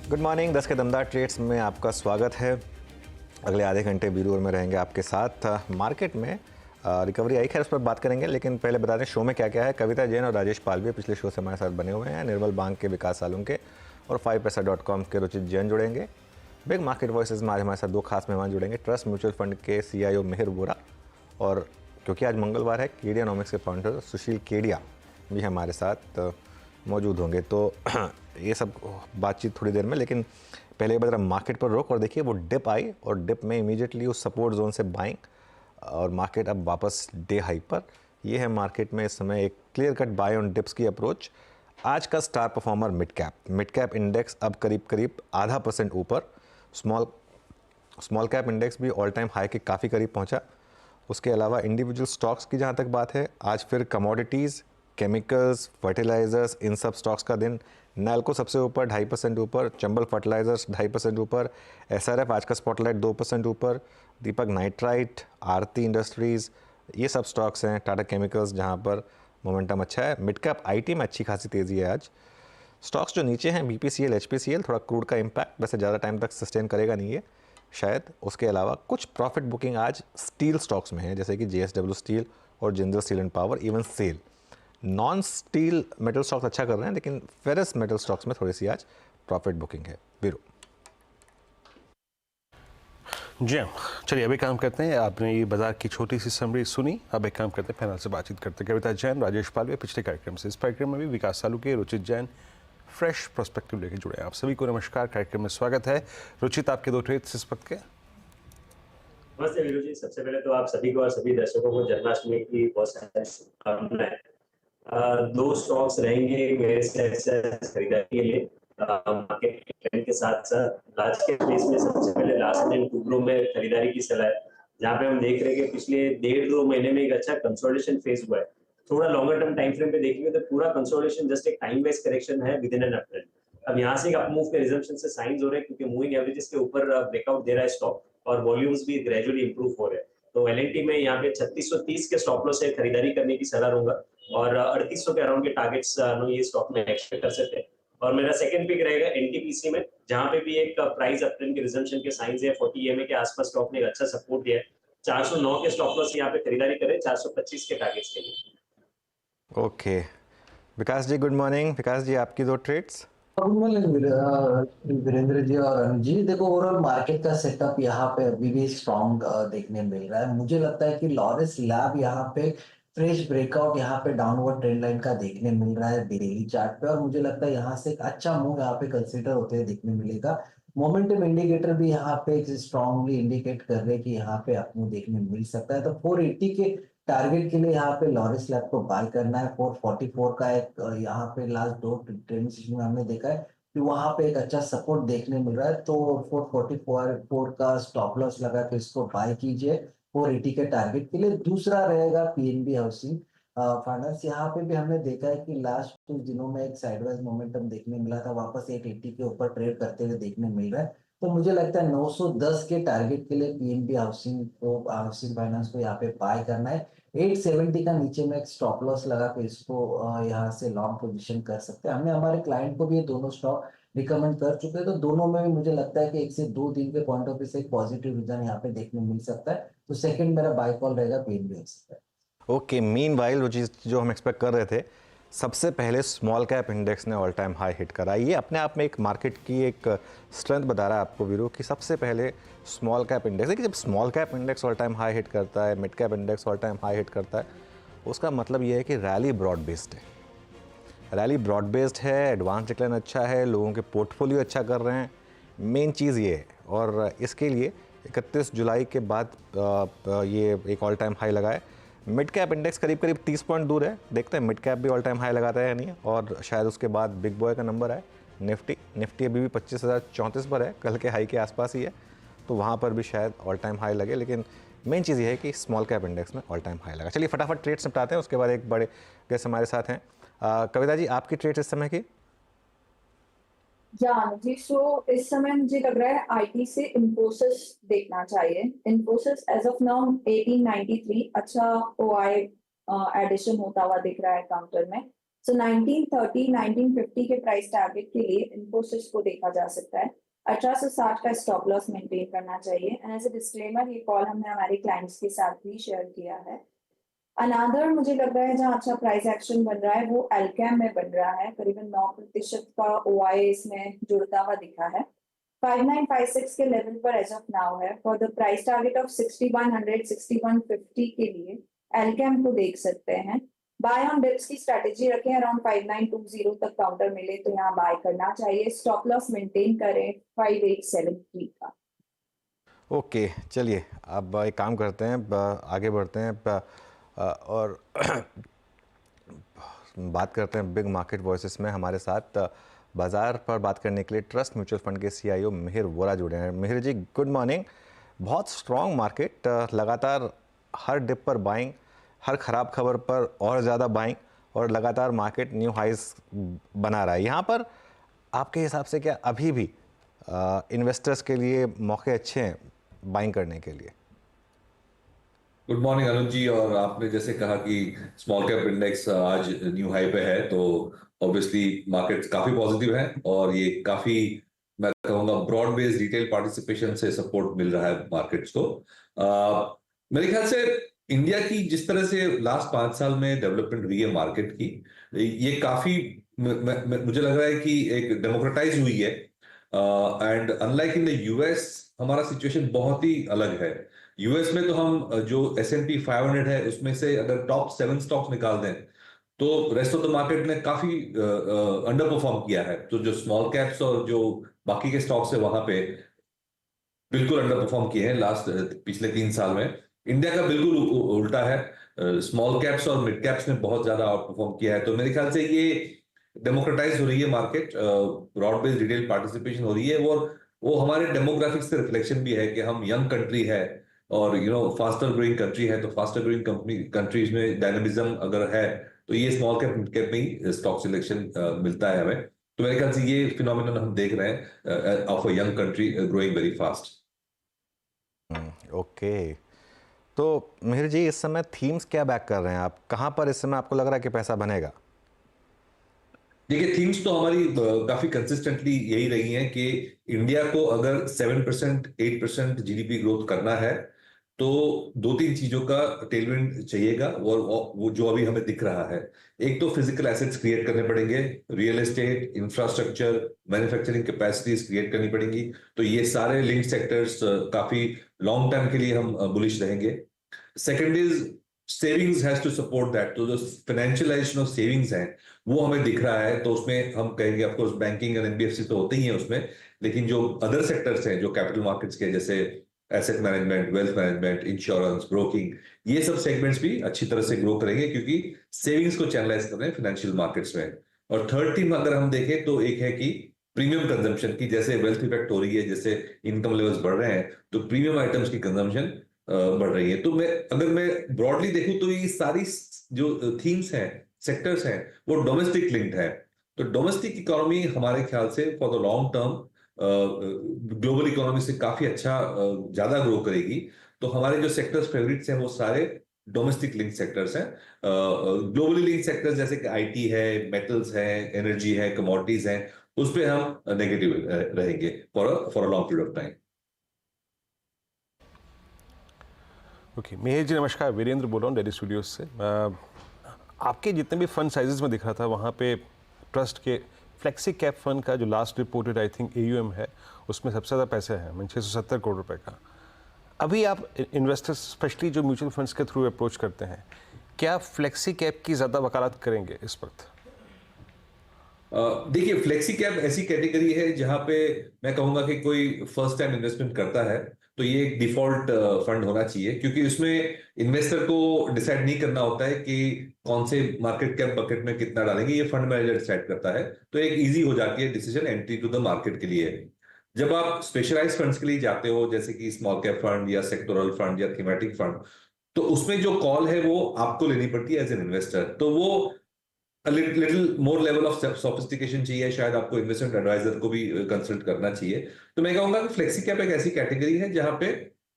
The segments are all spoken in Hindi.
Good morning. 10 के दमदार ट्रेड्स में आपका स्वागत है। अगले आधे घंटे बीरू में रहेंगे आपके साथ। मार्केट में रिकवरी आई, खैर उस पर बात करेंगे, लेकिन पहले बता दें शो में क्या क्या है। कविता जैन और राजेश पालवी पिछले शो से हमारे साथ बने हुए हैं। निर्मल बांग के विकास सालुंके और 5paisa.com के रुचित जैन जुड़ेंगे। बिग मार्केट वॉइसेस में आज हमारे साथ दो खास मेहमान जुड़ेंगे। ट्रस्ट म्यूचुअल फंड के CIO मिहिर वोरा, और क्योंकि आज मंगलवार है, केडियानॉमिक्स के फाउंडर सुशील केडिया भी हमारे साथ मौजूद होंगे। तो ये सब बातचीत थोड़ी देर में, लेकिन पहले एक बार मार्केट पर रोक और देखिए वो डिप आई और डिप में इमीडिएटली उस सपोर्ट जोन से बाइंग और मार्केट अब वापस डे हाई पर। ये है मार्केट में इस समय एक clear cut by on dips की अप्रोच। आज का star performer mid cap index अब करीब करीब 0.5% ऊपर। स्मॉल कैप इंडेक्स भी ऑल टाइम हाई के काफ़ी करीब पहुंचा। उसके अलावा इंडिविजुअल स्टॉक्स की जहां तक बात है, आज फिर कमोडिटीज़, केमिकल्स, फर्टिलाइजर्स, इन सब स्टॉक्स का दिन। नैल्को सबसे ऊपर 2.5% ऊपर, चंबल फर्टिलाइजर्स 2.5% ऊपर, SRF आज का स्पॉटलाइट 2% ऊपर, दीपक नाइट्राइट, आरती इंडस्ट्रीज़, ये सब स्टॉक्स हैं। टाटा केमिकल्स जहां पर मोमेंटम अच्छा है। मिड कैप IT में अच्छी खासी तेज़ी है आज। स्टॉक्स जो नीचे हैं BPCL, HPCL, थोड़ा क्रूड का इम्पैक्ट वैसे ज़्यादा टाइम तक सस्टेन करेगा नहीं है शायद। उसके अलावा कुछ प्रॉफिट बुकिंग आज स्टील स्टॉक्स में है, जैसे कि JSW स्टील और Jindal steel and power, even SAIL. Non steel metal stocks अच्छा कर रहे हैं, लेकिन फेरस मेटल स्टॉक्स में थोड़ी सी आज प्रॉफिट बुकिंग है। वीरू जी हाँ, चलिए अभी काम करते हैं। आपने ये बाजार की छोटी सी समरी सुनी, अब एक काम करते हैं, पैनल से बातचीत करते हैं। कविता जैन, राजेश पालवे पिछले कार्यक्रम से, इस कार्यक्रम में भी विकास सालुके, रुचित जैन फ्रेश प्रोस्पेक्टिव लेके जुड़े हैं। आप सभी को नमस्कार, कार्यक्रम में स्वागत है। रुचित, आपके दो ट्रेड्स इस वक्त के। नमस्ते वीरू जी, सबसे पहले तो आप सभी को और सभी दर्शकों को जन्माष्टमी की बहुत सारी शुभकामनाएं। दो स्टॉक्स रहेंगे मेरे से खरीदारी के लिए मार्केट ट्रेंड के साथ साथ। आज के प्लेस में सबसे पहले लास्ट टाइम टुकड़ों में खरीदारी की सलाह है, जहाँ पे हम देख रहे हैं कि पिछले 1.5-2 महीने में एक अच्छा कंसोलिडेशन फेज हुआ है। थोड़ा लॉन्गर टर्म टाइम फ्रेम पे देखेंगे तो पूरा कंसोलिडेशन जस्ट एक टाइम बेस्ड करेक्शन है विद इन एन अपट्रेंड। अब यहाँ से एक अप मूव के रिजम्पशन से साइंस हो रहे हैं, क्योंकि मूविंग एवरेजेस के ऊपर ब्रेकआउट दे रहा है स्टॉक और वॉल्यूम्स भी ग्रेजुअली इंप्रूव हो रहे हैं। तो L&T में यहाँ पे 3630 के स्टॉप लॉस से खरीदारी करने की सलाह दूंगा और 3800 के अराउंड के टारगेट्स ये स्टॉक में एक्सपेक्ट कर सकते हैं। और मेरा सेकंड पिक रहेगा NTPC में, जहाँ पे भी एक प्राइस अपट्रेंड के रिजम्पशन के साइंस है। 40 EMA के आसपास स्टॉक ने एक अच्छा सपोर्ट दिया है। 409 के स्टॉप लॉस यहाँ पे खरीदारी करें 425 के टारगेट्स के लिए। ओके, विकास जी गुड मॉर्निंग। विकास जी, आपकी दो trades. Good morning Virendra ji और अरुण जी। देखो, ओवरऑल मार्केट का सेटअप यहाँ पे अभी भी स्ट्रॉन्ग देखने मिल रहा है। मुझे लगता है कि लॉरेस लैब यहाँ पे फ्रेश ब्रेकआउट यहाँ पे डाउनवर्ड ट्रेंड लाइन का देखने मिल रहा है डेली चार्ट पे, और मुझे लगता है यहाँ से एक अच्छा मूव यहाँ पे कंसीडर होते हुए देखने मिलेगा। मोमेंटम इंडिकेटर भी यहाँ पे स्ट्रांगली इंडिकेट कर रहे हैं कि यहाँ पे आपको देखने मिल सकता है। तो 480 के टारगेट के लिए यहाँ पे लॉरेस लैब को बाय करना है। 444 का एक यहाँ पे लास्ट दो ट्रेडिंग सेशन में हमने देखा है कि वहां पे एक अच्छा सपोर्ट देखने मिल रहा है। तो 444 का स्टॉप लॉस लगा के इसको बाय कीजिए 480 के टारगेट के लिए। दूसरा रहेगा PNB हाउसिंग फाइनेंस। यहाँ पे भी हमने देखा है कि लास्ट कुछ दिनों में एक साइडवाइज मोमेंटम देखने मिला था, वापस 880 के ऊपर ट्रेड करते हुए देखने मिल रहा है। तो मुझे लगता है 910 के टारगेट के लिए PNB हाउसिंग फाइनेंस को यहाँ पे बाय करना है। 870 का नीचे में एक स्टॉप लॉस लगा के इसको यहाँ से लॉन्ग पोजीशन कर सकते हैं। हमने हमारे क्लाइंट को भी ये दोनों स्टॉक रिकमेंड कर चुके हैं, तो दोनों में भी मुझे लगता है कि 1 से 2 दिन के पॉइंट ऑफ व्यू से एक पॉजिटिव रिटर्न यहाँ पे देखने मिल सकता है। तो सेकंड मेरा बाय कॉल रहेगा PNB। ओके, मीनवाइल जो हम एक्सपेक्ट कर रहे थे, सबसे पहले स्मॉल कैप इंडेक्स ने ऑल टाइम हाई हिट करा। ये अपने आप में एक मार्केट की एक स्ट्रेंथ बता रहा है आपको वीरू, कि सबसे पहले स्मॉल कैप इंडेक्स है। कि जब small cap index all time high hit करता है, mid cap index all time high hit करता है, उसका मतलब ये है कि रैली ब्रॉड बेस्ड है। रैली ब्रॉड बेस्ड है, एडवांस डिक्लाइन अच्छा है, लोगों के पोर्टफोलियो अच्छा कर रहे हैं। मेन चीज़ ये है, और इसके लिए 31 जुलाई के बाद ये एक ऑल टाइम हाई लगा है। मिड कैप इंडेक्स करीब करीब 30 पॉइंट दूर है, देखते हैं मिड कैप भी ऑल टाइम हाई लगाता है या नहीं। और शायद उसके बाद बिग बॉय का नंबर है निफ्टी अभी भी 25,034 पर है, कल के हाई के आसपास ही है, तो वहाँ पर भी शायद ऑल टाइम हाई लगे। लेकिन मेन चीज़ ये है कि स्मॉल कैप इंडेक्स में ऑल टाइम हाई लगा। चलिए फटाफट ट्रेड्स निपटाते हैं, उसके बाद एक बड़े गेस्ट हमारे साथ हैं। कविता जी, आपकी ट्रेड्स इस समय की? जी, सो इस समय मुझे लग रहा है IT से इन्फोसिस देखना चाहिए। इन्फोसिस एज ऑफ नाउ 1893 अच्छा OI एडिशन होता हुआ दिख रहा है काउंटर में। सो 1930 1950 के प्राइस टारगेट के लिए इन्फोसिस को देखा जा सकता है। 1860 का स्टॉप लॉस मेंटेन करना चाहिए। एंड एज ए डिस्क्लेमर, ये कॉल हमने हमारे क्लाइंट्स के साथ भी शेयर किया है। अनादर मुझे लग रहा है जहाँ अच्छा प्राइस एक्शन बन रहा है वो एल्केम में बन रहा है। करीबन 9% का OI इसमें जुड़ता हुआ दिखा है। 5956 के लेवल पर एज ऑफ नाउ है। For the price target of 6100 6150 के लिए एल्केम को देख सकते हैं। बाय ऑन डिप्स की स्ट्रेटेजी रखें, अराउंड 5920 तक काउंटर मिले तो यहाँ बाय करना चाहिए। स्टॉप लॉस मेंटेन करें 5873 का। ओके, चलिए अब एक काम करते हैं, आगे बढ़ते हैं और बात करते हैं बिग मार्केट वॉइसेस में। हमारे साथ बाजार पर बात करने के लिए ट्रस्ट म्यूचुअल फंड के CIO मिहिर वोरा जुड़े हैं। मिहिर जी, गुड मॉर्निंग। बहुत स्ट्रॉन्ग मार्केट, लगातार हर डिप पर बाइंग, हर ख़राब खबर पर और ज़्यादा बाइंग, और लगातार मार्केट न्यू हाइज बना रहा है। यहाँ पर आपके हिसाब से क्या अभी भी इन्वेस्टर्स के लिए मौके अच्छे हैं बाइंग करने के लिए? गुड मॉर्निंग अनुज जी। और आपने जैसे कहा कि स्मॉल कैप इंडेक्स आज न्यू हाई पे है, तो ऑब्वियसली मार्केट काफी पॉजिटिव है और ये काफी, मैं कहूंगा, ब्रॉड बेस्ड रिटेल पार्टिसिपेशन से सपोर्ट मिल रहा है मार्केट्स को। मेरे ख्याल से इंडिया की जिस तरह से लास्ट 5 साल में डेवलपमेंट हुई है मार्केट की, ये काफी मुझे लग रहा है कि एक डेमोक्रेटाइज हुई है। And unlike in the US हमारा सिचुएशन बहुत ही अलग है। US में तो हम जो S&P 500 है उसमें से अगर टॉप 7 स्टॉक्स निकाल दें तो रेस्ट ऑफ द मार्केट ने काफी अंडर परफॉर्म किया है। तो जो स्मॉल कैप्स और जो बाकी के स्टॉक्स है वहां पे बिल्कुल अंडर परफॉर्म किए हैं लास्ट पिछले 3 साल में। इंडिया का बिल्कुल उल्टा है, स्मॉल कैप्स और मिड कैप्स ने बहुत ज्यादा आउट परफॉर्म किया है। तो मेरे ख्याल से ये डेमोक्रेटाइज हो रही है market, broad based retail participation हो रही है, वो हमारे डेमोग्राफिक्स से रिफ्लेक्शन भी है कि हम यंग कंट्री है और फास्टर ग्रोइंग कंट्री है। तो फास्टर ग्रोइंग कंट्रीज में डायनेमिज्म अगर है तो ये स्मॉल कैप मिड कैप में ही स्टॉक सिलेक्शन मिलता है हमें। तो मेरे ख्याल से ये फिनोमिनन हम देख रहे हैं of a young country growing very fast. Okay, तो मिहिर जी, इस समय थीम्स क्या बैक कर रहे हैं? आप कहाँ पर इस समय आपको लग रहा है कि पैसा बनेगा? देखिए, थीम्स तो हमारी काफी कंसिस्टेंटली यही रही हैं कि इंडिया को अगर 7% 8% GDP ग्रोथ करना है तो 2-3 चीजों का टेलविंड चाहिएगा, और वो जो अभी हमें दिख रहा है। एक तो फिजिकल एसेट्स क्रिएट करने पड़ेंगे, real estate, infrastructure, manufacturing capacities create करनी पड़ेंगी। तो ये सारे लिंक सेक्टर्स काफी लॉन्ग टर्म के लिए हम बुलिश रहेंगे। Second is savings has to support that. तो जो फाइनेंशियलाइजेशन ऑफ सेविंग्स है वो हमें दिख रहा है। तो उसमें हम कहेंगे, of course banking and NBFC तो होते ही हैं उसमें, लेकिन जो अदर सेक्टर्स हैं जो कैपिटल मार्केट्स के, जैसे asset management, wealth management, insurance, broking, ये सब सेगमेंट्स भी अच्छी तरह से ग्रो करेंगे क्योंकि सेविंग्स को चैनलाइज कर रहे हैं फाइनेंशियल मार्केट्स में। और थर्ड टीम अगर हम देखें तो एक है कि प्रीमियम कंजम्पशन की, जैसे वेल्थ इफेक्ट हो रही है, जैसे इनकम लेवल्स बढ़ रहे हैं तो प्रीमियम आइटम्स की कंजम्पशन बढ़ रही है। तो अगर मैं ब्रॉडली देखूं तो ये सारी जो थीम्स हैं, सेक्टर्स हैं, वो डोमेस्टिक लिंक्ड है। तो डोमेस्टिक इकोनॉमी हमारे ख्याल से for the long term global economy से काफी अच्छा ज्यादा ग्रो करेगी। तो हमारे जो सेक्टर्स फेवरेट्स हैं वो सारे डोमेस्टिक लिंक सेक्टर्स हैं। ग्लोबली लिंक सेक्टर्स जैसे कि IT है, मेटल्स है, एनर्जी है, कमोडिटीज हैं, उस पर हम नेगेटिव रहेंगे for a long period of time. Okay, Mihir ji नमस्कार, वीरेंद्र बोल रहा हूँ डेली स्टूडियोज से। आपके जितने भी फंड साइजेस में दिख रहा था वहाँ पे ट्रस्ट के फ्लेक्सी कैप फंड का जो last reported I think AUM है उसमें सबसे ज़्यादा पैसे हैं, 670 करोड़ रुपए का। अभी आप इन्वेस्टर्स स्पेशली जो म्यूचुअल फंड्स के थ्रू अप्रोच करते हैं, क्या फ्लेक्सी कैप की ज़्यादा वकालत करेंगे इस वक्त? देखिए, फ्लेक्सी कैप ऐसी कैटेगरी है जहां पे मैं कहूंगा कि कोई फर्स्ट टाइम इन्वेस्टमेंट करता है तो ये एक डिफॉल्ट फंड होना चाहिए, क्योंकि उसमें इन्वेस्टर को डिसाइड नहीं करना होता है कि कौन से मार्केट कैप बकेट में कितना डालेंगे, ये फंड मैनेजर डिसाइड करता है। तो एक इजी हो जाती है decision entry to the market के लिए। जब आप स्पेशलाइज फंड्स के लिए जाते हो, जैसे कि स्मॉल कैप फंड या सेक्टोरल फंड या थीमेटिक फंड, तो उसमें जो कॉल है वो आपको लेनी पड़ती है एज एन इन्वेस्टर। तो वो little more level of sophistication चाहिए, शायद आपको इन्वेस्टमेंट एडवाइजर को भी कंसल्ट करना चाहिए। तो मैं कहूंगा कि फ्लेक्सी कैप एक ऐसी कैटेगरी है जहां पे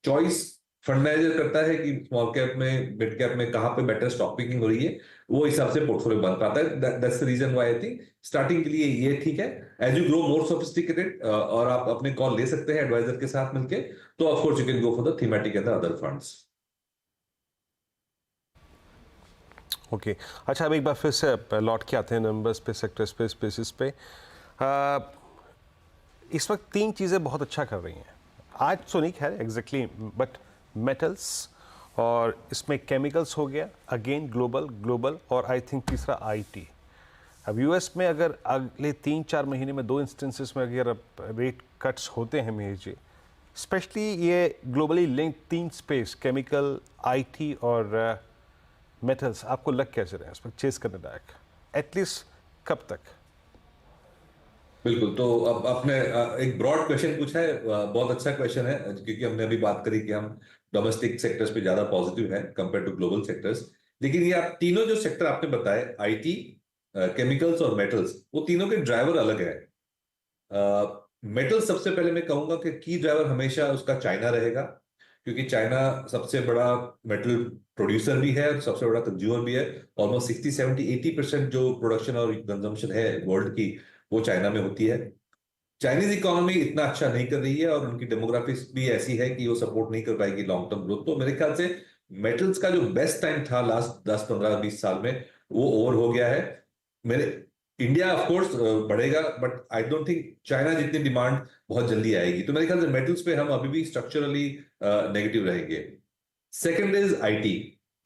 चॉइस फंड मैनेजर करता है कि स्मॉल कैप में, मिड कैप में कहाँ पे बेटर स्टॉक पिकिंग हो रही है, वो हिसाब से पोर्टफोलियो बन पाता है। That's the reason why I think starting के लिए ये ठीक है। As you grow more sophisticated और आप अपने कॉल ले सकते हैं एडवाइजर के साथ मिलके, तो of course you can go for the thematic and the other funds. Okay अच्छा, अब एक बार फिर से लौट के आते हैं नंबर्स पे, सेक्टर्स पे, स्पेसिस पे। इस वक्त तीन चीज़ें बहुत अच्छा कर रही हैं आज तो नहीं खैर एग्जैक्टली, बट मेटल्स और इसमें केमिकल्स हो गया अगेन, ग्लोबल और आई थिंक तीसरा आईटी। अब यूएस में अगर अगले 3-4 महीने में 2 इंस्टेंसेस में अगर रेट कट्स होते हैं मेहर जी, स्पेशली ये globally linked 3 space chemical, IT और मेटल्स, आपको लग कैसे रहे हैं इस पर चेस करने लायक, एटलीस्ट कब तक? बिल्कुल, तो अब आपने एक ब्रॉड क्वेश्चन पूछा है, बहुत अच्छा क्वेश्चन है, क्योंकि हमने अभी बात करी कि हम डोमेस्टिक सेक्टर्स पे ज्यादा पॉजिटिव हैं कंपेयर टू ग्लोबल सेक्टर्स। लेकिन ये आप तीनों जो सेक्टर आपने बताए, आईटी, केमिकल्स और मेटल्स, वो तीनों के ड्राइवर अलग है। मेटल्स सबसे पहले मैं कहूंगा कि की ड्राइवर हमेशा उसका चाइना रहेगा, क्योंकि चाइना सबसे बड़ा मेटल प्रोड्यूसर भी है और सबसे बड़ा कंज्यूमर भी है। ऑलमोस्ट 60-70-80% जो प्रोडक्शन और कंजम्पशन है वर्ल्ड की, वो चाइना में होती है। चाइनीज इकोनॉमी इतना अच्छा नहीं कर रही है और उनकी डेमोग्राफिक्स भी ऐसी है कि वो सपोर्ट नहीं कर पाएगी लॉन्ग टर्म ग्रोथ। तो मेरे ख्याल से मेटल्स का जो बेस्ट टाइम था लास्ट 10-15-20 साल में, वो ओवर हो गया है। मेरे इंडिया ऑफ कोर्स बढ़ेगा, but I don't think China जितनी डिमांड बहुत जल्दी आएगी। तो मेरे ख्याल से मेटल्स पे हम अभी भी स्ट्रक्चरली नेगेटिव रहेंगे। Second is IT.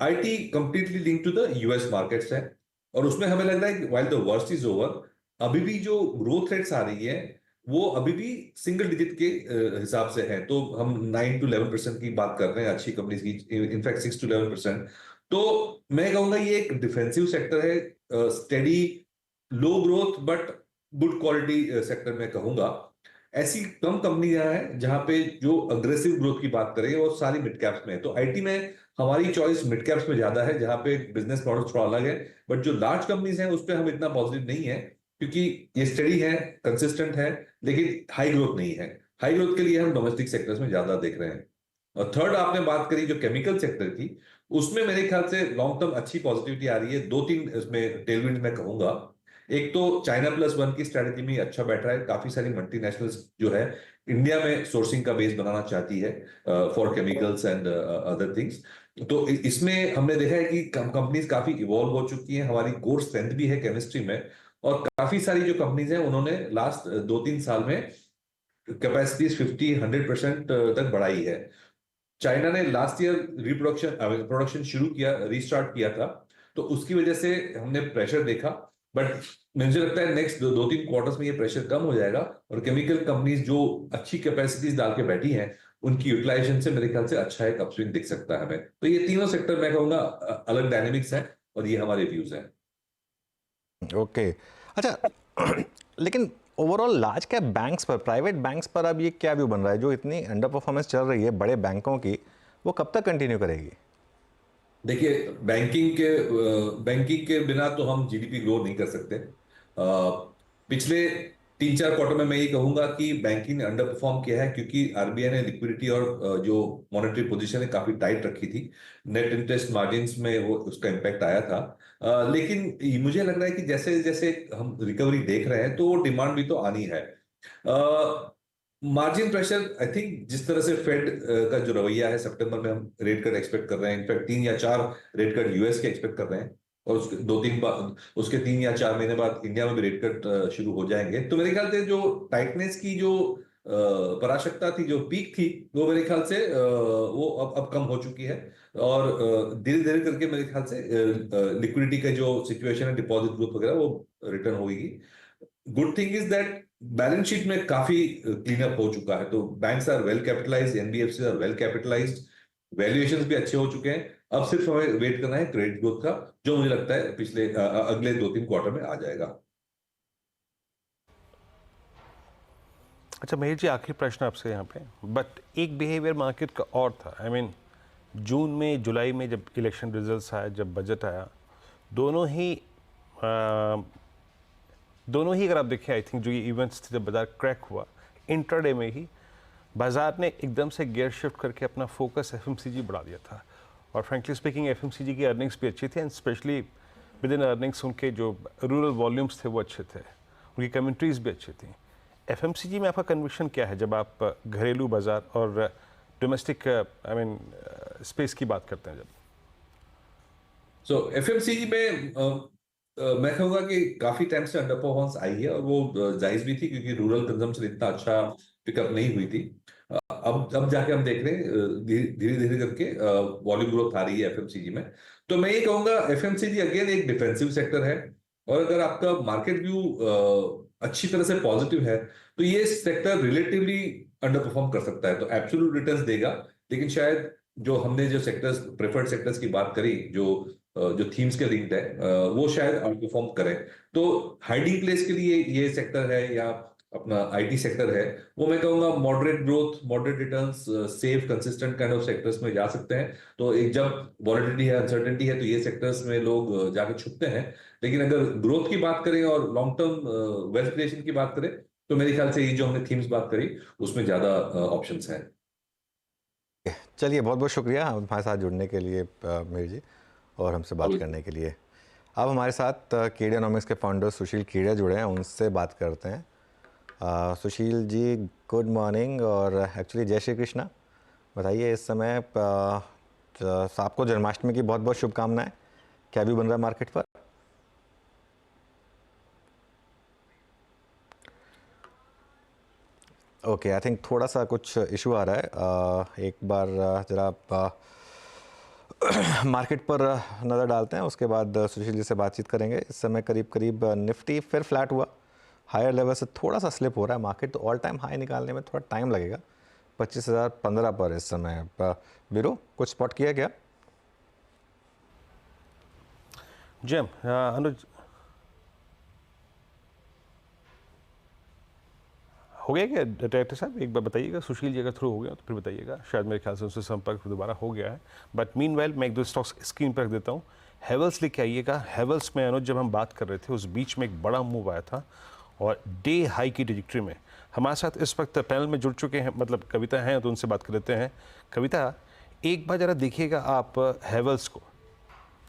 IT completely link to the US markets है और उसमें हमें लग रहा है कि while the worst is over, अभी भी जो ग्रोथ रेट्स आ रही है वो अभी भी सिंगल डिजिट के हिसाब से है। तो हम 9-11% की बात कर रहे हैं अच्छी कंपनीज की, इनफैक्ट 6-11%। तो मैं कहूंगा ये एक डिफेंसिव सेक्टर है, steady low growth but good quality sector में कहूंगा। ऐसी कम कंपनियां हैं जहां पे जो अग्रेसिव ग्रोथ की बात करें वो सारी मिड कैप्स में है। तो आईटी में हमारी चॉइस मिड कैप्स में ज्यादा है, जहां पे बिजनेस मॉडल थोड़ा अलग है। बट जो लार्ज कंपनीज हैं उस पर हम इतना पॉजिटिव नहीं है, क्योंकि ये स्टडी है, कंसिस्टेंट है, लेकिन हाई ग्रोथ नहीं है। हाई ग्रोथ के लिए हम डोमेस्टिक सेक्टर्स में ज्यादा देख रहे हैं। और थर्ड आपने बात करी जो केमिकल सेक्टर की, उसमें मेरे ख्याल से लॉन्ग टर्म अच्छी पॉजिटिविटी आ रही है। 2-3 इसमें टेलविंड मैं कहूंगा। एक तो चाइना प्लस वन की स्ट्रेटेजी में अच्छा बैठ रहा है, काफी सारी मल्टीनेशनल्स जो है इंडिया में सोर्सिंग का बेस बनाना चाहती है for chemicals and other things. तो इसमें हमने देखा है कि कंपनीज काफी इवॉल्व हो चुकी हैं, हमारी कोर स्ट्रेंथ भी है केमिस्ट्री में, और काफी सारी जो कंपनीज हैं उन्होंने लास्ट 2-3 साल में कैपेसिटीज 50-100% तक बढ़ाई है। चाइना ने लास्ट ईयर प्रोडक्शन शुरू किया, रीस्टार्ट किया था, तो उसकी वजह से हमने प्रेशर देखा। बट मुझे लगता है नेक्स्ट 2-3 क्वार्टर्स में ये प्रेशर कम हो जाएगा और केमिकल कंपनीज जो अच्छी कैपेसिटीज डाल के बैठी हैं उनकी यूटिलाइजेशन से मेरे ख्याल से अच्छा एक अपस्विंग दिख सकता है हमें। तो ये तीनों सेक्टर मैं कहूंगा अलग डायनेमिक्स हैं और ये हमारे व्यूज हैं। ओके अच्छा लेकिन ओवरऑल लार्ज कैप बैंक्स पर, प्राइवेट बैंक्स पर अब ये क्या व्यू बन रहा है? जो इतनी अंडर परफॉर्मेंस चल रही है बड़े बैंकों की, वो कब तक कंटिन्यू करेगी? देखिए, बैंकिंग के बिना तो हम जीडीपी ग्रो नहीं कर सकते। पिछले 3-4 क्वार्टर में मैं ये कहूंगा कि बैंकिंग ने अंडर परफॉर्म किया है, क्योंकि आरबीआई ने लिक्विडिटी और जो मॉनेटरी पोजीशन है काफी टाइट रखी थी। नेट इंटरेस्ट मार्जिन्स में वो उसका इम्पैक्ट आया था। लेकिन मुझे लग रहा है कि जैसे जैसे हम रिकवरी देख रहे हैं तो वो डिमांड भी तो आनी है। मार्जिन प्रेशर, आई थिंक जिस तरह से फेड का जो रवैया है, सितंबर में हम रेट कट एक्सपेक्ट कर रहे हैं, इनफैक्ट 3 या 4 रेट कट यूएस के एक्सपेक्ट कर रहे हैं, और उसके 2-3 बाद, उसके 3 या 4 महीने बाद इंडिया में भी रेट कट शुरू हो जाएंगे। तो मेरे ख्याल से जो टाइटनेस की जो पराशक्ता थी, जो पीक थी, वो मेरे ख्याल से वो अब कम हो चुकी है। और धीरे धीरे करके मेरे ख्याल से लिक्विडिटी का जो सिचुएशन है, डिपॉजिट ग्रोथ वगैरह, वो रिटर्न होगी। Good thing is that balance sheet में काफी क्लीन अप हो चुका है, तो banks are well capitalised, NBFC are well capitalised, valuations भी अच्छे हो चुके हैं। अब सिर्फ हमें वेट करना है क्रेडिट ग्रोथ का, जो मुझे लगता है अगले 2-3 क्वार्टर में आ जाएगा। अच्छा महेश जी, आखिरी प्रश्न आपसे यहाँ पे, बट एक बिहेवियर मार्केट का और था। आई मीन जून में, जुलाई में जब इलेक्शन रिजल्ट्स आया, जब बजट आया, दोनों ही अगर आप देखें, आई थिंक जो ये इवेंट्स थे, जब बाजार क्रैक हुआ इंट्राडे में ही, बाजार ने एकदम से गियर शिफ्ट करके अपना फोकस एफएमसीजी बढ़ा दिया था, और फ्रेंकली स्पीकिंग एफएमसीजी की अर्निंग्स भी अच्छी थी, and specially with in earnings उनके जो रूरल वॉल्यूम्स थे वो अच्छे थे, उनकी कमेंट्रीज भी अच्छी थी। एफएमसीजी में आपका कन्विक्शन क्या है जब आप घरेलू बाजार और डोमेस्टिक स्पेस की बात करते हैं? जब सो एफएमसीजी में मैं कहूँगा कि काफी टाइम से अंडर परफॉर्मेंस आई है, और वो जायज भी थी क्योंकि रूरल कंजम्पशन इतना अच्छा पिकअप नहीं हुई थी। अब जाके हम देख रहे हैं धीरे धीरे करके वॉल्यूम ग्रोथ आ रही है एफएमसीजी में। तो मैं ये कहूंगा एफएमसीजी अगेन एक डिफेंसिव सेक्टर है, और अगर आपका मार्केट व्यू अच्छी तरह से पॉजिटिव है तो ये सेक्टर रिलेटिवली अंडर परफॉर्म कर सकता है। तो एब्सोल्यूट रिटर्न्स देगा, लेकिन शायद जो हमने जो सेक्टर्स प्रेफर्ड सेक्टर्स की बात करी जो थीम्स के लिंक्ड है वो शायद आउट परफॉर्म करे। तो हाइडिंग प्लेस के लिए ये सेक्टर है या अपना आईटी सेक्टर है, वो मैं कहूंगा moderate growth, moderate returns, safe consistent kind of sectors में जा सकते हैं। तो एक जब वॉलेटिलिटी है, अनसर्टेनिटी है, तो ये सेक्टर्स में लोग जाके छुपते हैं। लेकिन अगर ग्रोथ की बात करें और लॉन्ग टर्म वेल्थ क्रिएशन की बात करें तो मेरे ख्याल से ये जो हमने थीम्स बात करी उसमें ज्यादा ऑप्शंस हैं। चलिए, बहुत बहुत शुक्रिया हमारे साथ जुड़ने के लिए मीर जी, और हमसे बात करने के लिए। अब हमारे साथ केडियानॉमिक्स के फाउंडर सुशील केडिया जुड़े हैं, उनसे बात करते हैं। सुशील जी, गुड मॉर्निंग, और एक्चुअली जय श्री कृष्णा। बताइए, इस समय आपको जन्माष्टमी की बहुत बहुत शुभकामनाएं। क्या भी बन रहा है मार्केट पर? ओके, आई थिंक थोड़ा सा कुछ इशू आ रहा है। एक बार ज़रा मार्केट पर नज़र डालते हैं, उसके बाद सुशील जी से बातचीत करेंगे। इस समय करीब करीब निफ्टी फिर फ्लैट हुआ, हायर लेवल से थोड़ा सा स्लिप हो रहा है मार्केट। तो ऑल टाइम हाई निकालने में थोड़ा टाइम लगेगा, 25,015 पर इस समय। बीरो, कुछ स्पॉट किया क्या? जी अनुज, हो गया क्या डायरेक्टर साहब? एक बार बताइएगा, सुशील जी अगर थ्रू हो गया तो फिर बताइएगा। शायद मेरे ख्याल से उनसे संपर्क दोबारा हो गया है। बट मीनवाइल मैं एक दो स्टॉक्स स्क्रीन पर रख देता हूँ। हेवल्स लेके आइएगा। हेवल्स में अनुज जब हम बात कर रहे थे उस बीच में एक बड़ा मूव आया था, और डे हाई की डिजिक्ट्री में हमारे साथ इस वक्त पैनल में जुड़ चुके हैं, मतलब कविता हैं, तो उनसे बात कर लेते हैं। कविता, एक बार ज़रा देखिएगा आप हेवल्स को।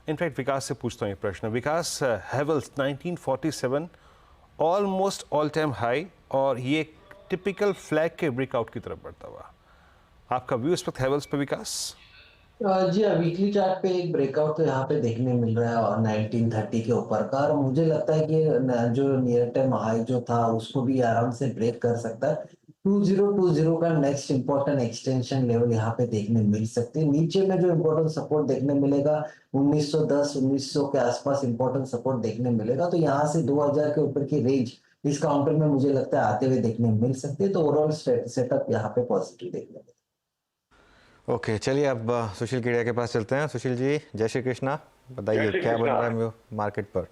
इनफैक्ट विकास से पूछता हूँ ये प्रश्न। Vikas, Havells 1947 almost all time high, और ये टिपिकल फ्लैग के ब्रेकआउट की तरफ बढ़ता हुआ। आपका व्यू इस वक्त हेवल्स पे, विकास? जी हाँ, वीकली चार्ट पे एक ब्रेकआउट तो यहाँ पे देखने मिल रहा है, और 1930 के ऊपर का, और मुझे लगता है कि जो नियर टर्म हाई जो था उसको भी आराम से ब्रेक कर सकता है। 2020 का नेक्स्ट इंपॉर्टेंट एक्सटेंशन लेवल यहाँ पे देखने मिल सकती है। नीचे में जो इंपॉर्टेंट सपोर्ट देखने मिलेगा 1910 1900 के आसपास इंपॉर्टेंट सपोर्ट देखने मिलेगा। तो यहाँ से 2000 के ऊपर की रेंज इस काउंटर में मुझे लगता है आते हुए देखने मिल सकती है। तो ओवरऑल सेटअप यहाँ पे पॉजिटिव देखने मिलेगा। ओके, चलिए अब सुशील केडिया के पास चलते हैं। सुशील जी, जय श्री कृष्णा। बताइए, क्या बन रहा है मार्केट पर?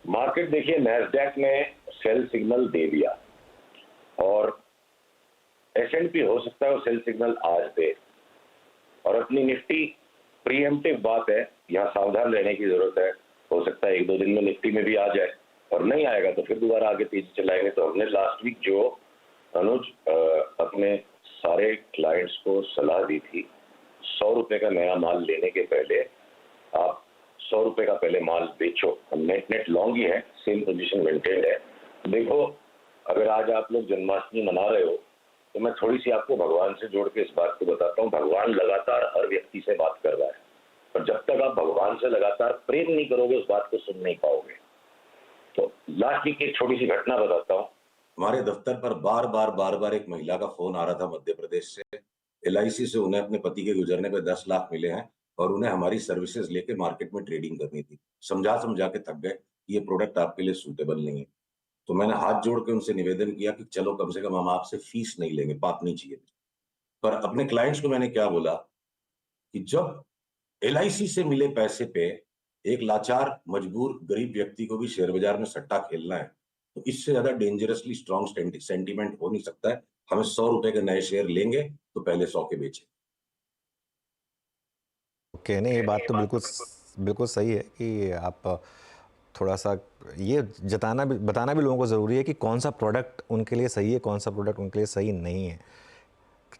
मार्केट देखिए, नैस्डैक ने सेल सिग्नल दे दिया, और एसएनपी हो सकता है वो सेल सिग्नल आज दे, और अपनी निफ्टी प्रीएम्प्टिव बात है, यहाँ सावधान रहने की जरूरत है। हो सकता है एक दो दिन में निफ्टी में भी आ जाए, और नहीं आएगा तो फिर दोबारा आगे तेजी चलाएंगे। तो हमने लास्ट वीक जो अनुज अपने सारे क्लाइंट्स को सलाह दी थी, 100 रुपए का नया माल लेने के पहले आप 100 रुपए का पहले माल बेचो। हम नेट लॉन्ग ही है, सेम पोजीशन मेंटेन्ड है। देखो, अगर आज आप लोग जन्माष्टमी मना रहे हो तो मैं थोड़ी सी आपको भगवान से जोड़ के इस बात को बताता हूँ। भगवान लगातार हर व्यक्ति से बात कर रहा है, और जब तक आप भगवान से लगातार प्रेम नहीं करोगे उस बात को सुन नहीं पाओगे। तो लास्ट वीक एक छोटी सी घटना बताता हूँ। हमारे दफ्तर पर बार बार एक महिला का फोन आ रहा था मध्य प्रदेश से। एलआईसी से उन्हें अपने पति के गुजरने पे 10 लाख मिले हैं, और उन्हें हमारी सर्विसेज लेके मार्केट में ट्रेडिंग करनी थी। समझा के थक गए, ये प्रोडक्ट आपके लिए सूटेबल नहीं है। तो मैंने हाथ जोड़ के उनसे निवेदन किया कि चलो कम से कम हम आपसे फीस नहीं लेंगे, बात नहीं चाहिए। पर अपने क्लाइंट्स को मैंने क्या बोला कि जब एलआईसी से मिले पैसे पे एक लाचार मजबूर गरीब व्यक्ति को भी शेयर बाजार में सट्टा खेलना है, तो इससे ज्यादा डेंजरसली स्ट्रॉन्ग सेंटीमेंट हो नहीं सकता है। हमें 100 रुपए के नए शेयर लेंगे तो पहले 100 के बेचे। ओके, नहीं, ये बात तो बिल्कुल बिल्कुल सही है कि आप थोड़ा सा ये बताना भी लोगों को ज़रूरी है कि कौन सा प्रोडक्ट उनके लिए सही है, कौन सा प्रोडक्ट उनके लिए सही नहीं है।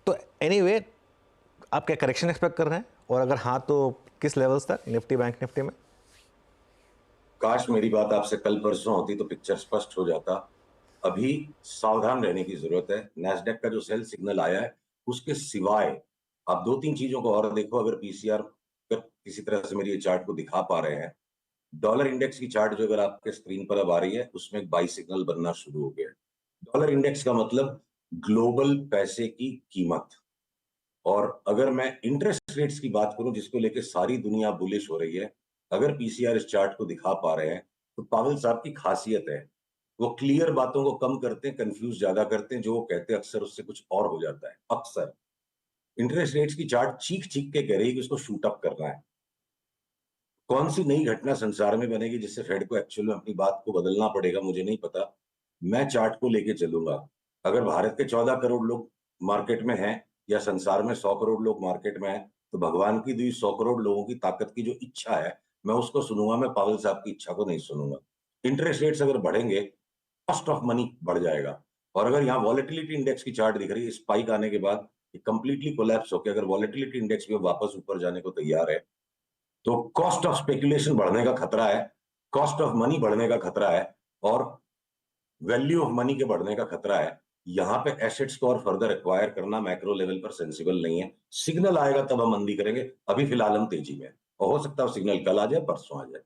तो एनीवे, आप क्या करेक्शन एक्सपेक्ट कर रहे हैं, और अगर हाँ तो किस लेवल्स तक निफ्टी बैंक निफ्टी में? काश मेरी बात आपसे कल परसों होती तो पिक्चर स्पष्ट हो जाता। अभी सावधान रहने की जरूरत है। नैस्डैक का जो सेल सिग्नल आया है उसके सिवाय आप दो तीन चीजों को और देखो। अगर पीसीआर किसी तरह से मेरी ये चार्ट को दिखा पा रहे हैं, डॉलर इंडेक्स की चार्ट जो अगर आपके स्क्रीन पर अब आ रही है उसमें एक बाई सिग्नल बनना शुरू हो गया है। डॉलर इंडेक्स का मतलब ग्लोबल पैसे की कीमत। और अगर मैं इंटरेस्ट रेट्स की बात करूं जिसको लेके सारी दुनिया बुलिश हो रही है, अगर पीसीआर इस चार्ट को दिखा पा रहे हैं तो पावेल साहब की खासियत है, वो क्लियर बातों को कम करते हैं, कंफ्यूज ज्यादा करते हैं। जो वो कहते हैं अक्सर उससे कुछ और हो जाता है। अक्सर इंटरेस्ट रेट्स की चार्ट चीख चीख के कह रही है कि उसको शूट अप करना है। कौन सी नई घटना संसार में बनेगी जिससे फेड को एक्चुअल में अपनी बात को बदलना पड़ेगा, मुझे नहीं पता। मैं चार्ट को लेके चलूंगा। अगर भारत के 14 करोड़ लोग मार्केट में हैं या संसार में 100 करोड़ लोग मार्केट में हैं, तो भगवान की दी 100 करोड़ लोगों की ताकत की जो इच्छा है मैं उसको सुनूंगा। मैं पावेल साहब की इच्छा को नहीं सुनूंगा। इंटरेस्ट रेट्स अगर बढ़ेंगे, कॉस्ट ऑफ मनी बढ़ जाएगा। और अगर यहाँ वॉलेटिलिटी इंडेक्स की चार्ट दिख रही है, स्पाइक आने के बाद कंप्लीटली कोलैप्स होकर अगर वॉलेटिलिटी इंडेक्स भी वापस ऊपर जाने को तैयार है, तो कॉस्ट ऑफ स्पेकुलेशन बढ़ने का खतरा है, कॉस्ट ऑफ मनी बढ़ने का खतरा है, और वैल्यू ऑफ मनी के बढ़ने का खतरा है। यहां पे एसेट्स को और फर्दर एक्वायर करना मैक्रो लेवल पर सेंसिबल नहीं है। सिग्नल आएगा तब हम मंदी करेंगे। अभी फिलहाल हम तेजी में, और हो सकता है सिग्नल कल आ जाए, परसों आ जाए।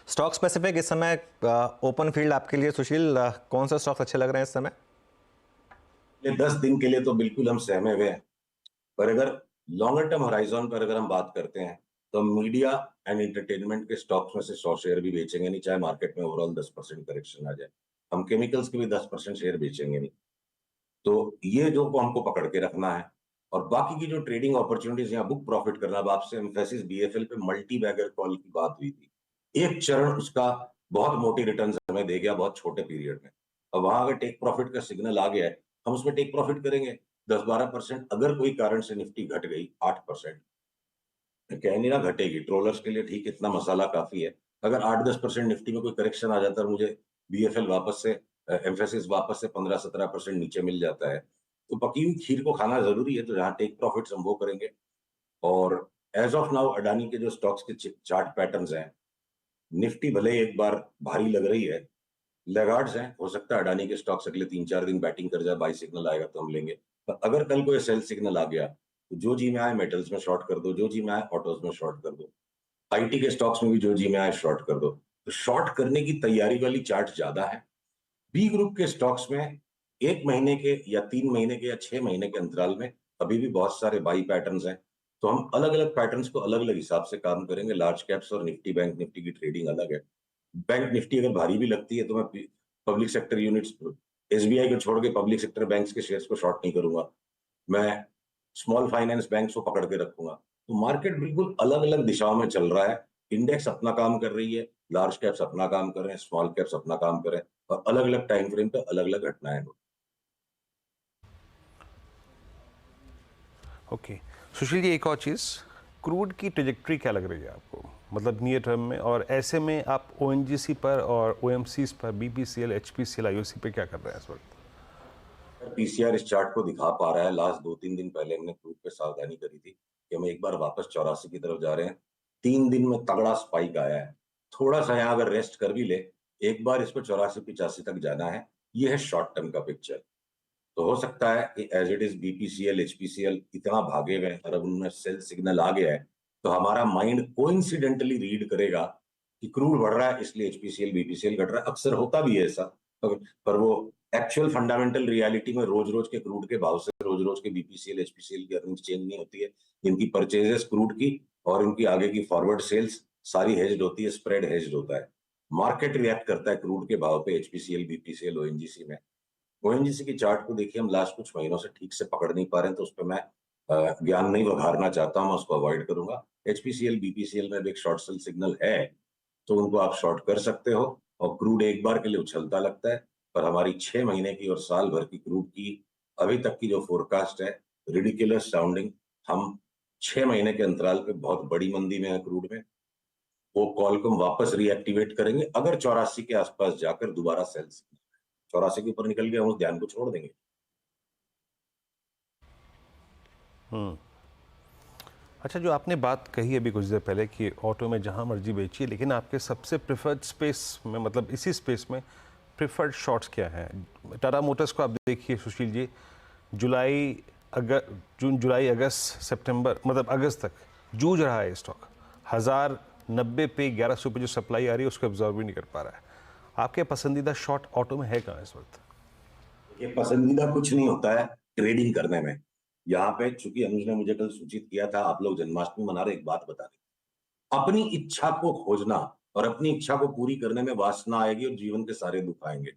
स्टॉक स्पेसिफिक इस समय ओपन फील्ड आपके लिए सुशील, कौन सा स्टॉक अच्छे लग रहे हैं इस समय? 10 दिन के लिए तो बिल्कुल हम सहमे हुए हैं, पर अगर लॉन्गर टर्म होराइजन पर अगर हम बात करते हैं तो मीडिया एंड एंटरटेनमेंट के स्टॉक्स में से 100 शेयर भी बेचेंगे नहीं, चाहे मार्केट में ओवरऑल 10% करेक्शन आ जाए। हम केमिकल्स के भी 10% शेयर बेचेंगे नहीं। तो ये जो को हमको पकड़ के रखना है। और बाकी की जो ट्रेडिंग अपॉर्चुनिटीज या बुक प्रॉफिट करना, अब आपसे एम्फेसिस बीएफएल पे मल्टी बैगर कॉल की बात हुई थी। एक चरण उसका बहुत मोटी रिटर्न हमें दे गया बहुत छोटे पीरियड में। अब वहां अगर टेक प्रॉफिट का सिग्नल आ गया है, हम उसमें टेक प्रॉफिट करेंगे 10-12%। अगर कोई कारण से निफ्टी घट गई 8%, कह नहीं ना घटेगी, ट्रोलर्स के लिए ठीक, इतना मसाला काफी है। अगर 8-10% निफ्टी में कोई करेक्शन आ जाता है और मुझे बीएफएल वापस से एम्फेसिस वापस से 15-17% नीचे मिल जाता है, तो पकी हुई खीर को खाना जरूरी है। तो जहां टेक प्रॉफिट्स हम वो करेंगे। और एज ऑफ नाउ अडानी के जो स्टॉक्स के चार्ट पैटर्न्स हैं, निफ्टी भले एक बार भारी लग रही है, लैगार्ड्स हैं। हो सकता है अडानी के स्टॉक्स अगले 3-4 दिन बैटिंग कर जाए, बाई सिग्नल आएगा तो हम लेंगे। पर अगर कल कोई सेल सिग्नल आ गया तो जो जी में आए मेटल्स में शॉर्ट कर दो, जो जी में आए ऑटोज में शॉर्ट कर दो, आईटी के स्टॉक्स में भी जो जी में आए शॉर्ट कर दो। तो शॉर्ट करने की तैयारी वाली चार्ट ज्यादा है। बी ग्रुप के स्टॉक्स में 1 महीने के या 3 महीने के या 6 महीने के अंतराल में अभी भी बहुत सारे बाई पैटर्न्स हैं। तो हम अलग अलग पैटर्न्स को अलग अलग हिसाब से काम करेंगे। लार्ज कैप्स और निफ्टी बैंक निफ्टी की ट्रेडिंग अलग है। बैंक निफ्टी अगर भारी भी लगती है तो मैं पब्लिक सेक्टर यूनिट्स, एसबीआई को छोड़ के पब्लिक सेक्टर बैंक्स के शेयर्स को शॉर्ट नहीं करूंगा। मैं स्मॉल फाइनेंस बैंक्स को पकड़ के रखूंगा। तो मार्केट बिल्कुल अलग अलग दिशाओं में चल रहा है। इंडेक्स अपना काम कर रही है, लार्ज कैप्स अपना काम कर रहे हैं, स्मॉल कैप्स अपना काम कर रहे हैं, और अलग अलग टाइम फ्रेम पे अलग अलग घटनाएं हो। ओके सुशील जी, एक और चीज़, क्रूड की ट्रेजेक्ट्री क्या लग रही है आपको, मतलब नियर टर्म में? और ऐसे में आप ओएनजीसी पर और ओएमसीज पर, बीपीसीएल, एचपीसीएल, आईओसी पे क्या कर रहे हैं इस वक्त? पीसीआर इस चार्ट को दिखा पा रहा है। लास्ट 2-3 दिन पहले हमने क्रूड पे सावधानी करी थी कि हम एक बार वापस 84 की तरफ जा रहे हैं। 3 दिन में तगड़ा स्पाइक आया है। थोड़ा सा यहाँ अगर रेस्ट कर भी ले, एक बार इस पर 84-85 तक जाना है। ये है शॉर्ट टर्म का पिक्चर। तो हो सकता है कि as it is BPCL, HPCL इतना भागे हुए हैं और अब उनमें सेल सिग्नल आ गया है, तो हमारा माइंड कोइंसिडेंटली रीड करेगा कि क्रूड बढ़ रहा है इसलिए एचपीसीएल बीपीसीएल घट रहा है। अक्सर होता भी है ऐसा, पर वो एक्चुअल फंडामेंटल रियलिटी में रोज रोज के क्रूड के भाव से रोज रोज के बीपीसीएल एचपीसीएल की अर्निंग्स चेंज नहीं होती है। इनकी परचेजेस क्रूड की और इनकी आगे की फॉरवर्ड सेल्स सारी हेज्ड होती है, स्प्रेड हेज्ड होता है। मार्केट रिएक्ट करता है क्रूड के भाव पे एचपीसीएल, बीपीसीएल, ओएनजीसी में। ओएनजीसी की चार्ट को देखिए, हम लास्ट कुछ महीनों से ठीक से पकड़ नहीं पा रहे हैं, तो उस पर मैं ज्ञान नहीं वघारना चाहता हूं, मैं उसको अवॉइड करूंगा। एचपीसीएल, बीपीसीएल में भी एक शॉर्ट सेल सिग्नल है, तो उनको आप शॉर्ट कर सकते हो। और क्रूड एक बार के लिए उछलता लगता है, पर हमारी 6 महीने की और साल भर की क्रूड की अभी तक की जो फोरकास्ट है, रिडिकुलस साउंडिंग। हम 6 महीने के अंतराल पे बहुत बड़ी मंदी में है क्रूड में, वो कॉलकॉम वापस रीएक्टिवेट करेंगे अगर 84 के आसपास जाकर दोबारा सेल्स 84 के ऊपर निकल गया, हम उस ध्यान को छोड़ देंगे। अच्छा, जो आपने बात कही अभी कुछ देर पहले कि ऑटो में जहां मर्जी बेचिए, लेकिन आपके सबसे प्रेफर्ड स्पेस में, मतलब इसी स्पेस में प्रेफर्ड शॉर्ट्स क्या हैं? टाटा मोटर्स को आप देखिए सुशील जी, जून जुलाई अगस्त सितंबर, मतलब अगस्त तक जूझ रहा है स्टॉक। 1090 पे 1100 पे जो सप्लाई आ रही है उसको एब्जॉर्ब भी नहीं कर पा रहा है। आपके पसंदीदा शॉर्ट ऑटो में है कहाँ इस वक्त? ये पसंदीदा कुछ नहीं होता है ट्रेडिंग करने में। यहाँ पे चूंकि अनुज ने मुझे कल सूचित किया था, आप लोग जन्माष्टमी मना रहे, एक बात बता दें, अपनी इच्छा को खोजना और अपनी इच्छा को पूरी करने में वासना आएगी और जीवन के सारे दुख आएंगे।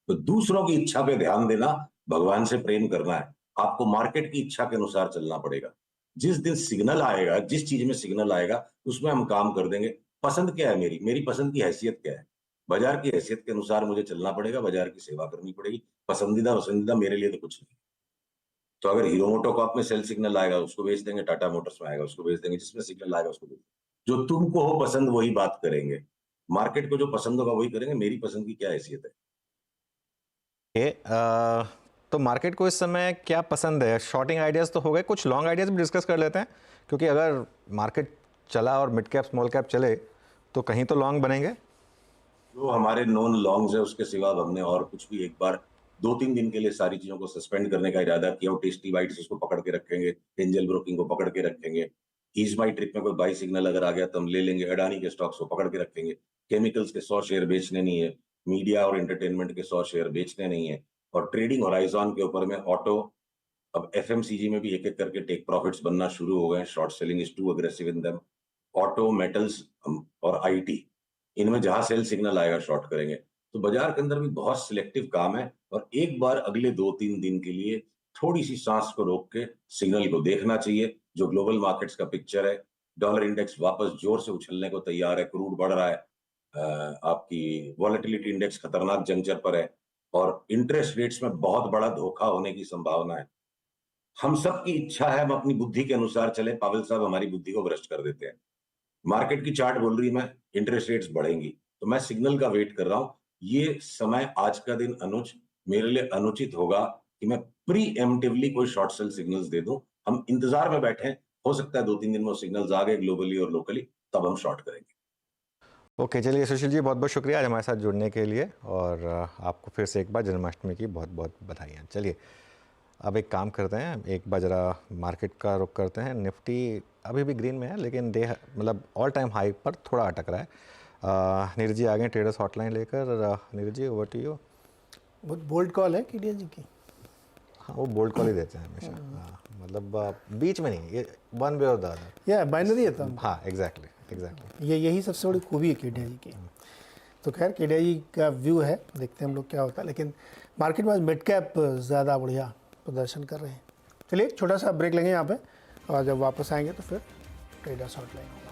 तो दूसरों की इच्छा पे ध्यान देना, भगवान से प्रेम करना है। आपको मार्केट की इच्छा के अनुसार चलना पड़ेगा। जिस दिन सिग्नल आएगा, जिस चीज में सिग्नल आएगा उसमें हम काम कर देंगे। पसंद क्या है मेरी पसंद की हैसियत क्या है? बाजार की हैसियत के अनुसार मुझे चलना पड़ेगा, बाजार की सेवा करनी पड़ेगी। पसंदीदा मेरे लिए तो कुछ नहीं। तो अगर हीरो मोटो कॉर्प में सेल सिग्नल आएगा उसको बेच देंगे, टाटा मोटर्स में आएगा उसको बेच देंगे, जिसमें सिग्नल आएगा उसको बेच देंगे। जो तुमको हो पसंद वही बात करेंगे, मार्केट को जो पसंद होगा वही करेंगे। मेरी पसंद की क्या हैसियत है? तो मार्केट को इस समय क्या पसंद है? शॉर्टिंग आइडियाज़ तो हो गए, कुछ लॉन्ग आइडियाज़ भी डिस्कस कर लेते हैं, क्योंकि अगर मार्केट चला और मिड कैप स्मॉल कैप चले तो कहीं तो लॉन्ग बनेंगे। जो हमारे नॉन लॉन्ग्स है उसके सिवा हमने और कुछ भी, एक बार 2-3 दिन के लिए सारी चीजों को सस्पेंड करने का इरादा किया। टेस्टी बाइट्स उसको पकड़ के रखेंगे, एंजल ब्रोकिंग को पकड़ के रखेंगे, ईज माई ट्रिप में कोई बाई सिग्नल अगर आ गया तो हम ले लेंगे, अडानी के स्टॉक्स को पकड़ के रखेंगे, केमिकल्स के 100 शेयर बेचने नहीं है, मीडिया और एंटरटेनमेंट के 100 शेयर बेचने नहीं है। और ट्रेडिंग होराइजन के ऊपर में ऑटो, अब एफएमसीजी में भी एक एक करके टेक प्रॉफिट्स बनना शुरू हो गए। Short selling is too aggressive in them. Auto, metals और आईटी, इनमें जहां सेल सिग्नल आएगा शॉर्ट करेंगे। तो बाजार के अंदर भी बहुत सिलेक्टिव काम है और एक बार अगले 2-3 दिन के लिए थोड़ी सी सांस को रोक के सिग्नल को देखना चाहिए। जो ग्लोबल मार्केट्स का पिक्चर है, डॉलर इंडेक्स वापस जोर से उछलने को तैयार है, क्रूड बढ़ रहा है, आपकी वॉलेटिलिटी इंडेक्स खतरनाक जंक्चर पर है और इंटरेस्ट रेट्स में बहुत बड़ा धोखा होने की संभावना है। हम सब की इच्छा है हम अपनी बुद्धि के अनुसार चले, पावेल साहब हमारी बुद्धि को भ्रष्ट कर देते हैं। मार्केट की चार्ट बोल रही है इंटरेस्ट रेट्स बढ़ेंगी, तो मैं सिग्नल का वेट कर रहा हूं। ये समय, आज का दिन अनुज मेरे लिए अनुचित होगा कि मैं प्री एम्प्टिवली कोई शॉर्ट सेल सिग्नल्स दे दूं। हम इंतजार में बैठे, हो सकता है 2-3 दिन में वो सिग्नल्स आ गए ग्लोबली और लोकली, तब हम शॉर्ट करेंगे। ओके, चलिए सुशील जी, बहुत बहुत शुक्रिया आज हमारे साथ जुड़ने के लिए, और आपको फिर से एक बार जन्माष्टमी की बहुत बहुत बधाइयाँ। चलिए अब एक काम करते हैं, एक बार जरा मार्केट का रुख करते हैं। निफ्टी अभी भी ग्रीन में है, लेकिन मतलब ऑल टाइम हाई पर थोड़ा अटक रहा है। नीरज जी आ गए ट्रेडर्स हॉटलाइन लेकर। Neeraj ji, over to you. बहुत बोल्ड कॉल है केडिया जी की। हाँ, वो बोल्ड कॉल ही देते हैं हमेशा। हाँ, मतलब बीच में नहीं, ये वन वे और द अदर, या बाइनरी है तो। हाँ, एग्जैक्टली यही सबसे बड़ी खूबी है केडिया जी की। तो खैर केडिया जी का व्यू है, देखते हैं हम लोग क्या होता है, लेकिन मार्केट में मिड कैप ज़्यादा बढ़िया प्रदर्शन कर रहे हैं। चलिए एक छोटा सा ब्रेक लेंगे यहाँ पे, और जब वापस आएंगे तो फिर ट्रेडर्स हॉटलाइन होगा।